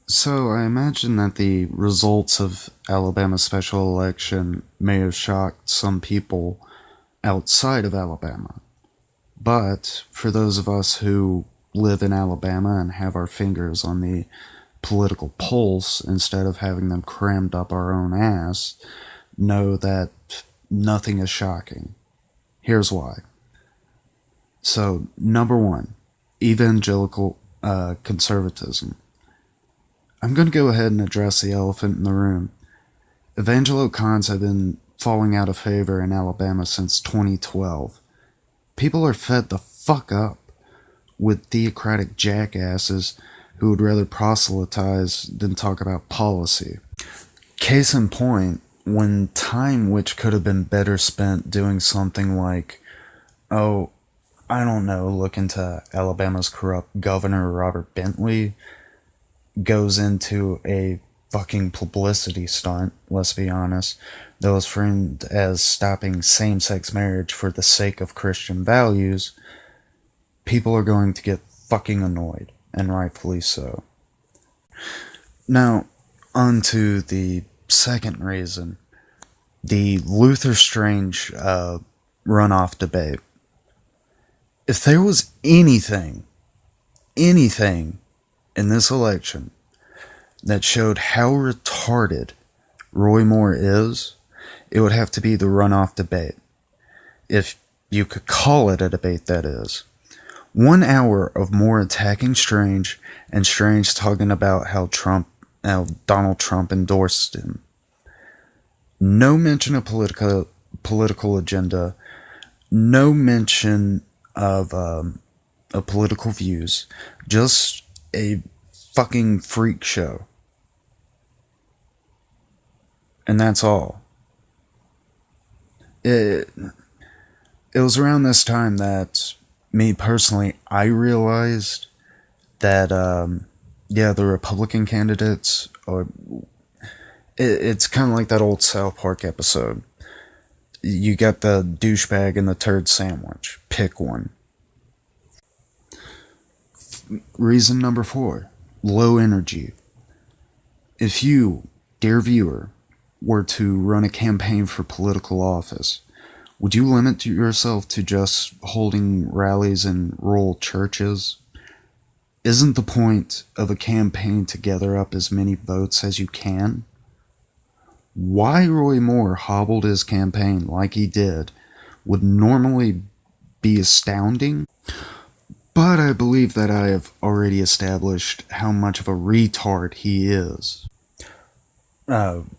So I imagine that the results of Alabama's special election may have shocked some people outside of Alabama. But for those of us who live in Alabama and have our fingers on the political pulse instead of having them crammed up our own ass, know that nothing is shocking. Here's why. So, number one, evangelical conservatism. I'm going to go ahead and address the elephant in the room. Evangelicons have been falling out of favor in Alabama since 2012. People are fed the fuck up with theocratic jackasses who would rather proselytize than talk about policy. Case in point, when time which could have been better spent doing something like, look into Alabama's corrupt governor Robert Bentley, goes into a fucking publicity stunt, let's be honest, that was framed as stopping same-sex marriage for the sake of Christian values, people are going to get fucking annoyed, and rightfully so. Now, on to the second reason, the Luther Strange runoff debate. If there was anything in this election that showed how retarded Roy Moore is, it would have to be the runoff debate. If you could call it a debate, that is. 1 hour of Moore attacking Strange, and Strange talking about how Donald Trump endorsed him. No mention of political agenda, no mention of political views, just a fucking freak show. And that's all. It was around this time that, me personally, I realized that, the Republican candidates are... It's kind of like that old South Park episode. You got the douchebag and the turd sandwich. Pick one. Reason number 4. Low energy. If you, dear viewer, were to run a campaign for political office, would you limit yourself to just holding rallies in rural churches? Isn't the point of a campaign to gather up as many votes as you can? Why Roy Moore hobbled his campaign like he did would normally be astounding, but I believe that I have already established how much of a retard he is.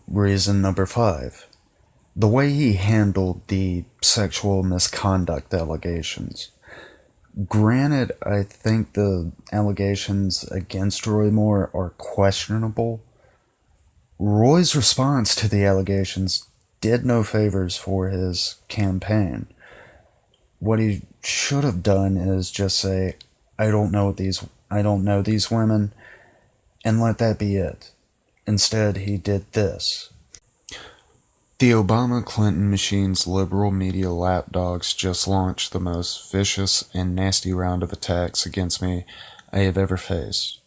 Reason number 5. The way he handled the sexual misconduct allegations. Granted, I think the allegations against Roy Moore are questionable. Roy's response to the allegations did no favors for his campaign. What he should have done is just say, I don't know these women, and let that be it. Instead, he did this. The Obama-Clinton machine's liberal media lapdogs just launched the most vicious and nasty round of attacks against me I have ever faced.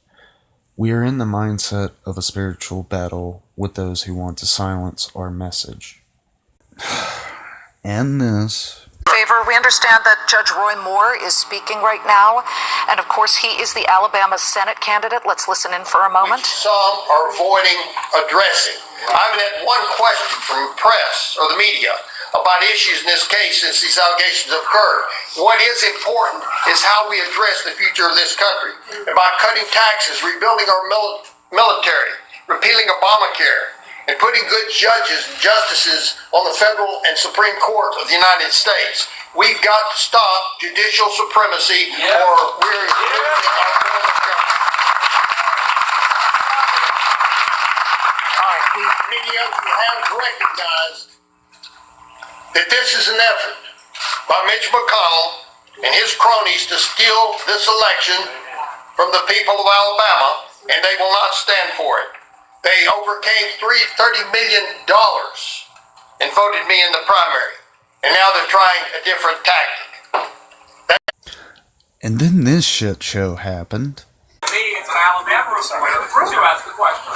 We are in the mindset of a spiritual battle with those who want to silence our message. And this... We understand that Judge Roy Moore is speaking right now, and of course he is the Alabama Senate candidate. Let's listen in for a moment. Which some are avoiding addressing. I've had one question from the press or the media about issues in this case since these allegations have occurred. What is important is how we address the future of this country. And by cutting taxes, rebuilding our military, repealing Obamacare, and putting good judges and justices on the federal and Supreme Court of the United States. We've got to stop judicial supremacy or we're losing our form of government. Many of you have recognized that this is an effort by Mitch McConnell and his cronies to steal this election from the people of Alabama, and they will not stand for it. They overcame $30 million and voted me in the primary. And now they're trying a different tactic. And then this shit show happened. me it's an Alabama reporter to ask the question.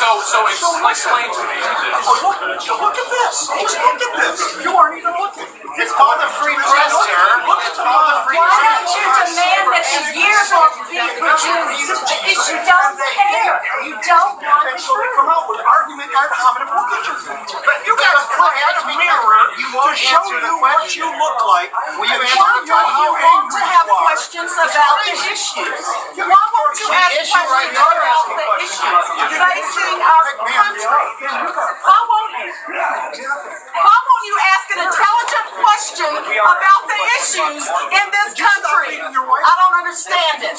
So explain to me. Look at this. Just look at this. You aren't even looking. It's called the free press, sir. Look at the free Why press. don't you demand that the yearbook be produced? Because you don't care. You don't want the And so they truth. come out with argument ad hominem. Look at your thing. You guys put a mirror to show you what you look like. Will you answer Why the don't you question? want to have questions about the issues? Why won't you ask questions about the issues facing our country? Why won't you? Why won't you ask an intelligent question about the issues in this country? I don't understand it.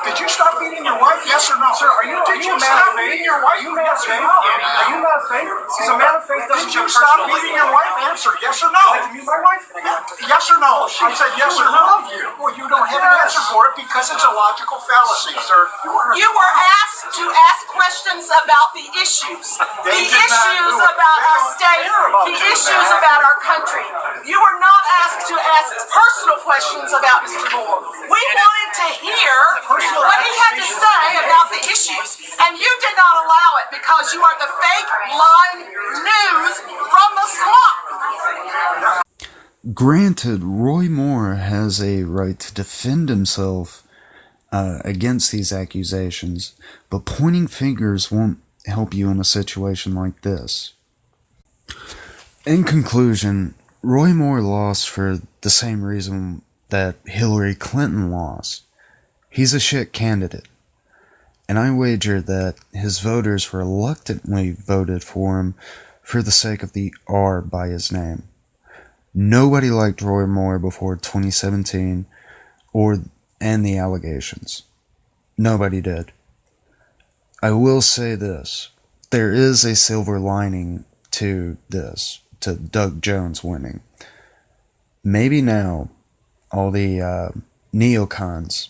Did you stop beating your wife? Yes or no? Sir, are you a man of faith? Are you a man of faith? Are you not a faith? Because a man of faith doesn't you stop beating your wife? Answer yes or no. Like to meet my wife? Yes or no? She said yes or no. Well, you don't have an answer for it because it's a logical fallacy, sir. You were asked to ask questions about the issues. The issues about our state, the issues about our country. You were not asked to ask personal questions about Mr. Moore. We wanted to hear what he had to say about the issues, and you did not allow it because you are the fake, lying news from the swamp. Granted, Roy Moore has a right to defend himself against these accusations, but pointing fingers won't help you in a situation like this. In conclusion, Roy Moore lost for the same reason that Hillary Clinton lost. He's a shit candidate, and I wager that his voters reluctantly voted for him for the sake of the R by his name. Nobody liked Roy Moore before 2017 and the allegations. Nobody did. I will say this. There is a silver lining to this, to Doug Jones winning. Maybe now, all the neocons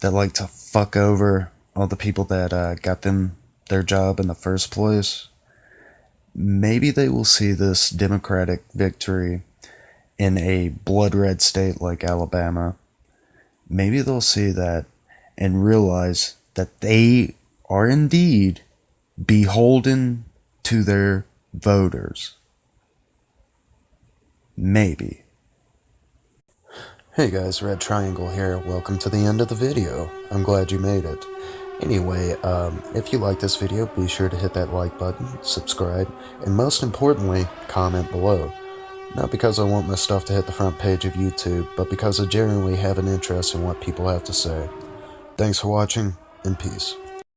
that like to fuck over all the people that got them their job in the first place, maybe they will see this Democratic victory in a blood-red state like Alabama. Maybe they'll see that and realize that they are indeed beholden to their voters. Maybe. Hey guys, Red Triangle here. Welcome to the end of the video. I'm glad you made it. Anyway, if you like this video, be sure to hit that like button, subscribe, and most importantly, comment below. Not because I want my stuff to hit the front page of YouTube, but because I genuinely have an interest in what people have to say. Thanks for watching, and peace.